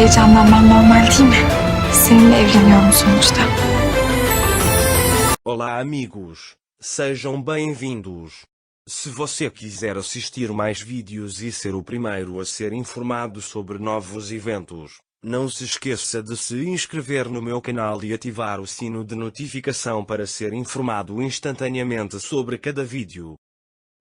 heyecanlanman normal değil mi? Seninle evleniyorum sonuçta. Olá, amigos. Sejam bem-vindos. Se você quiser assistir mais vídeos e ser o primeiro a ser informado sobre novos eventos, não se esqueça de se inscrever no meu canal e ativar o sino de notificação para ser informado instantaneamente sobre cada vídeo.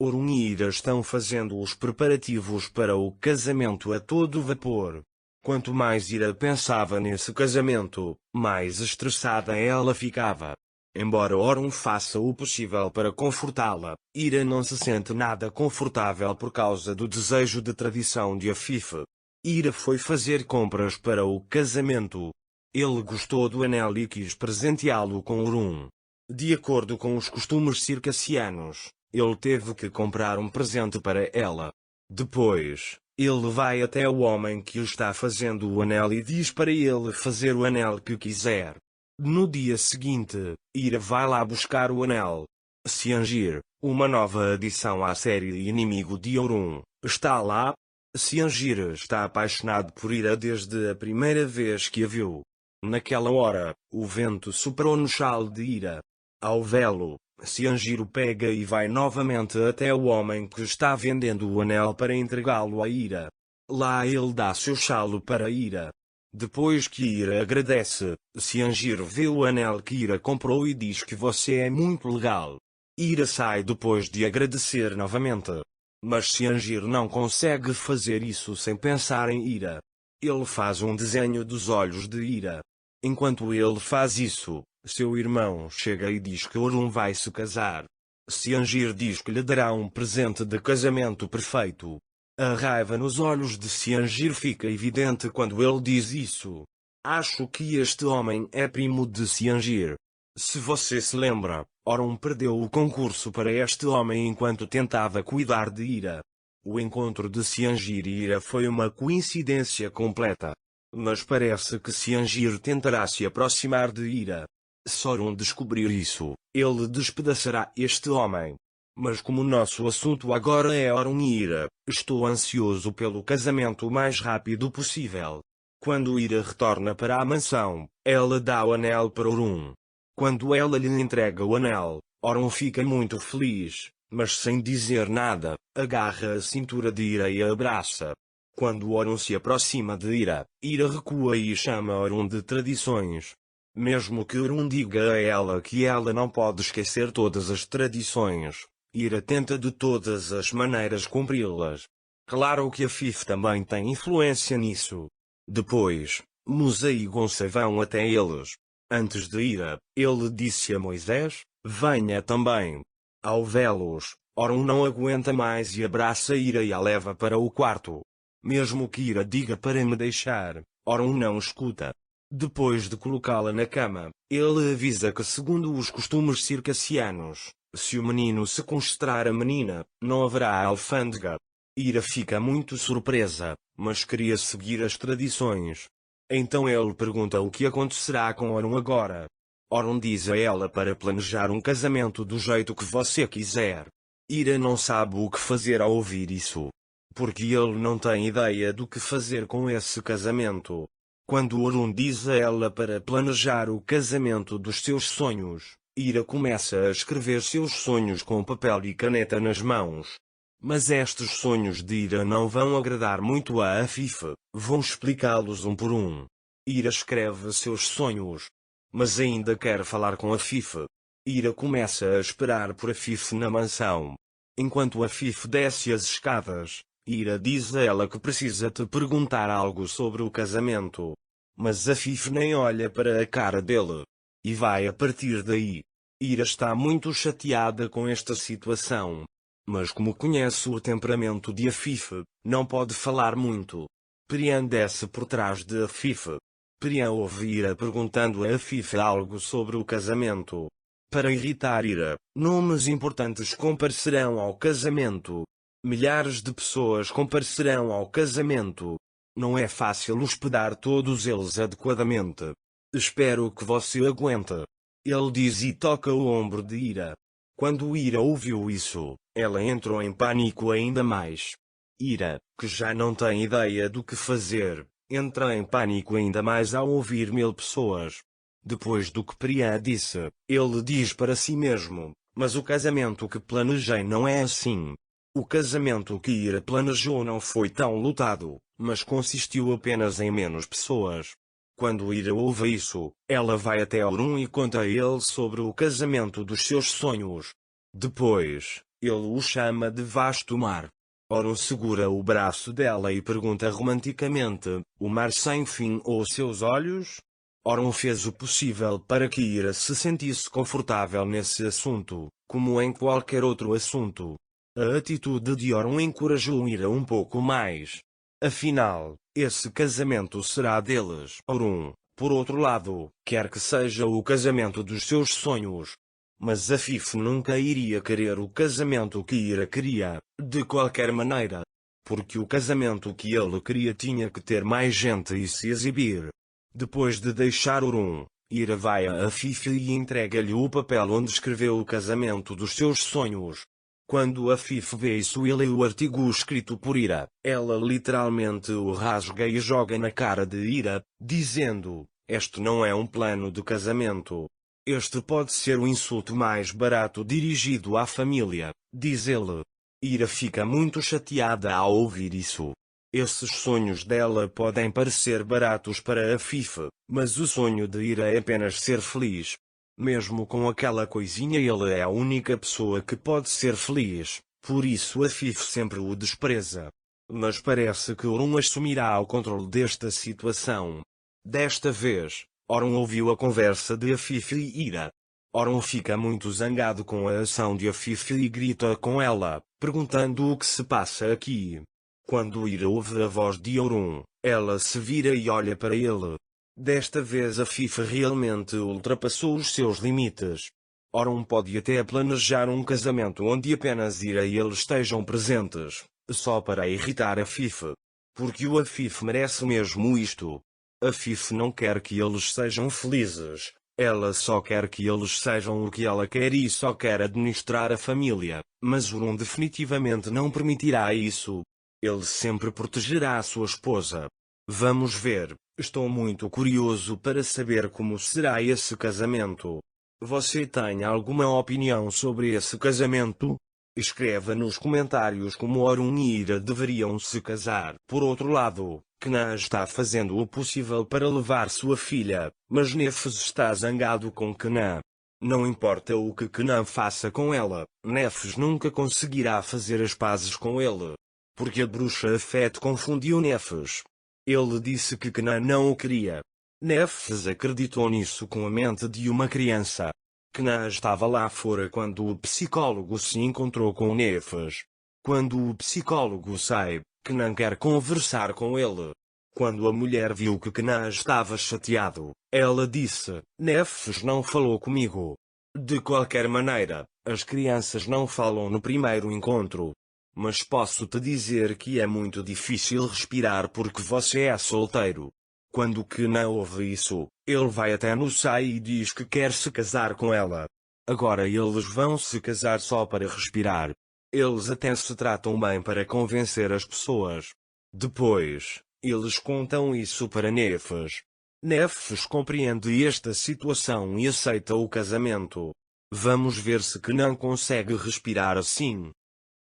Orun e Ira estão fazendo os preparativos para o casamento a todo vapor. Quanto mais Ira pensava nesse casamento, mais estressada ela ficava. Embora Orun faça o possível para confortá-la, Ira não se sente nada confortável por causa do desejo de tradição de Afif. Ira foi fazer compras para o casamento. Ele gostou do anel e quis presenteá-lo com Orun. De acordo com os costumes circassianos, ele teve que comprar um presente para ela. Depois, ele vai até o homem que está fazendo o anel e diz para ele fazer o anel que quiser. No dia seguinte, Ira vai lá buscar o anel. Ciangir, uma nova adição à série Inimigo de Orun, está lá. Ciangir está apaixonado por Ira desde a primeira vez que a viu. Naquela hora, o vento soprou no chale de Ira. Ao vê-lo, Ciangir o pega e vai novamente até o homem que está vendendo o anel para entregá-lo a Ira. Lá ele dá seu chale para Ira. Depois que Ira agradece, Ciangir vê o anel que Ira comprou e diz que você é muito legal. Ira sai depois de agradecer novamente. Mas Ciangir não consegue fazer isso sem pensar em Ira. Ele faz um desenho dos olhos de Ira. Enquanto ele faz isso, seu irmão chega e diz que Orun vai se casar. Ciangir diz que lhe dará um presente de casamento perfeito. A raiva nos olhos de Ciangir fica evidente quando ele diz isso. Acho que este homem é primo de Ciangir. Se você se lembra, Orun perdeu o concurso para este homem enquanto tentava cuidar de Ira. O encontro de Ciangir e Ira foi uma coincidência completa. Mas parece que Ciangir tentará se aproximar de Ira. Se Orun descobrir isso, ele despedaçará este homem. Mas como nosso assunto agora é Orun e Ira, estou ansioso pelo casamento o mais rápido possível. Quando Ira retorna para a mansão, ela dá o anel para Orun. Quando ela lhe entrega o anel, Orun fica muito feliz, mas sem dizer nada, agarra a cintura de Ira e a abraça. Quando Orun se aproxima de Ira, Ira recua e chama Orun de tradições. Mesmo que Orun diga a ela que ela não pode esquecer todas as tradições, Ira tenta de todas as maneiras cumpri-las. Claro que Afif também tem influência nisso. Depois, Musa e Gonça vão até eles. Antes de Ira, ele disse a Moisés, venha também. Ao vê-los, Orun não aguenta mais e abraça Ira e a leva para o quarto. Mesmo que Ira diga para me deixar, Orun não escuta. Depois de colocá-la na cama, ele avisa que segundo os costumes circassianos, se o menino sequestrar a menina, não haverá alfândega. Ira fica muito surpresa, mas queria seguir as tradições. Então ele pergunta o que acontecerá com Orun agora. Orun diz a ela para planejar um casamento do jeito que você quiser. Ira não sabe o que fazer ao ouvir isso. Porque ele não tem ideia do que fazer com esse casamento. Quando Orun diz a ela para planejar o casamento dos seus sonhos, Ira começa a escrever seus sonhos com papel e caneta nas mãos. Mas estes sonhos de Ira não vão agradar muito a Afif, vão explicá-los um por um. Ira escreve seus sonhos, mas ainda quer falar com Afif. Ira começa a esperar por Afif na mansão. Enquanto Afif desce as escadas, Ira diz a ela que precisa te perguntar algo sobre o casamento. Mas Afif nem olha para a cara dele. E vai a partir daí. Ira está muito chateada com esta situação. Mas como conhece o temperamento de Afif, não pode falar muito. Priyan desce por trás de Afif. Priyan ouve Ira perguntando a Afif algo sobre o casamento. Para irritar Ira, nomes importantes comparecerão ao casamento. Milhares de pessoas comparecerão ao casamento. Não é fácil hospedar todos eles adequadamente. Espero que você aguente. Ele diz e toca o ombro de Ira. Quando Ira ouviu isso, ela entrou em pânico ainda mais. Ira, que já não tem ideia do que fazer, entra em pânico ainda mais ao ouvir 1000 pessoas. Depois do que Priya disse, ele diz para si mesmo, mas o casamento que planejei não é assim. O casamento que Ira planejou não foi tão lutado, mas consistiu apenas em menos pessoas. Quando Ira ouve isso, ela vai até Orun e conta a ele sobre o casamento dos seus sonhos. Depois, ele o chama de vasto mar. Orun segura o braço dela e pergunta romanticamente, o mar sem fim ou seus olhos? Orun fez o possível para que Ira se sentisse confortável nesse assunto, como em qualquer outro assunto. A atitude de Orun encorajou Ira um pouco mais. Afinal, esse casamento será deles. Orun, por outro lado, quer que seja o casamento dos seus sonhos. Mas Afif nunca iria querer o casamento que Ira queria, de qualquer maneira. Porque o casamento que ele queria tinha que ter mais gente e se exibir. Depois de deixar Orun, Ira vai a Afif e entrega-lhe o papel onde escreveu o casamento dos seus sonhos. Quando Afif vê isso e lê o artigo escrito por Ira, ela literalmente o rasga e joga na cara de Ira, dizendo, este não é um plano de casamento. Este pode ser o insulto mais barato dirigido à família, diz ele. Ira fica muito chateada ao ouvir isso. Esses sonhos dela podem parecer baratos para Afif, mas o sonho de Ira é apenas ser feliz. Mesmo com aquela coisinha ele é a única pessoa que pode ser feliz, por isso Afif sempre o despreza. Mas parece que Orun assumirá o controle desta situação. Desta vez, Orun ouviu a conversa de Afif e Ira. Orun fica muito zangado com a ação de Afif e grita com ela, perguntando o que se passa aqui. Quando Ira ouve a voz de Orun, ela se vira e olha para ele. Desta vez Afif realmente ultrapassou os seus limites. Orun pode até planejar um casamento onde apenas Ira e ele estejam presentes, só para irritar Afif. Porque o Afif merece mesmo isto. Afif não quer que eles sejam felizes, ela só quer que eles sejam o que ela quer e só quer administrar a família, mas Orun definitivamente não permitirá isso. Ele sempre protegerá a sua esposa. Vamos ver, estou muito curioso para saber como será esse casamento. Você tem alguma opinião sobre esse casamento? Escreva nos comentários como Orun e Ira deveriam se casar. Por outro lado, Kna está fazendo o possível para levar sua filha, mas Nefes está zangado com Kna. Não importa o que Kna faça com ela, Nefes nunca conseguirá fazer as pazes com ele. Porque a bruxa Afet confundiu Nefes. Ele disse que Kna não o queria. Nefes acreditou nisso com a mente de uma criança. Kna estava lá fora quando o psicólogo se encontrou com Nefes. Quando o psicólogo sai, Kna quer conversar com ele. Quando a mulher viu que Kna estava chateado, ela disse, Nefes não falou comigo. De qualquer maneira, as crianças não falam no primeiro encontro. Mas posso te dizer que é muito difícil respirar porque você é solteiro. Quando Kna ouve isso, ele vai até no Sai e diz que quer se casar com ela. Agora eles vão se casar só para respirar. Eles até se tratam bem para convencer as pessoas. Depois, eles contam isso para Nefes. Nefes compreende esta situação e aceita o casamento. Vamos ver se Kna consegue respirar assim.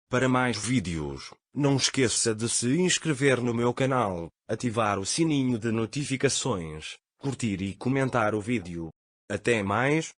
Para mais vídeos, não esqueça de se inscrever no meu canal, ativar o sininho de notificações, curtir e comentar o vídeo. Até mais!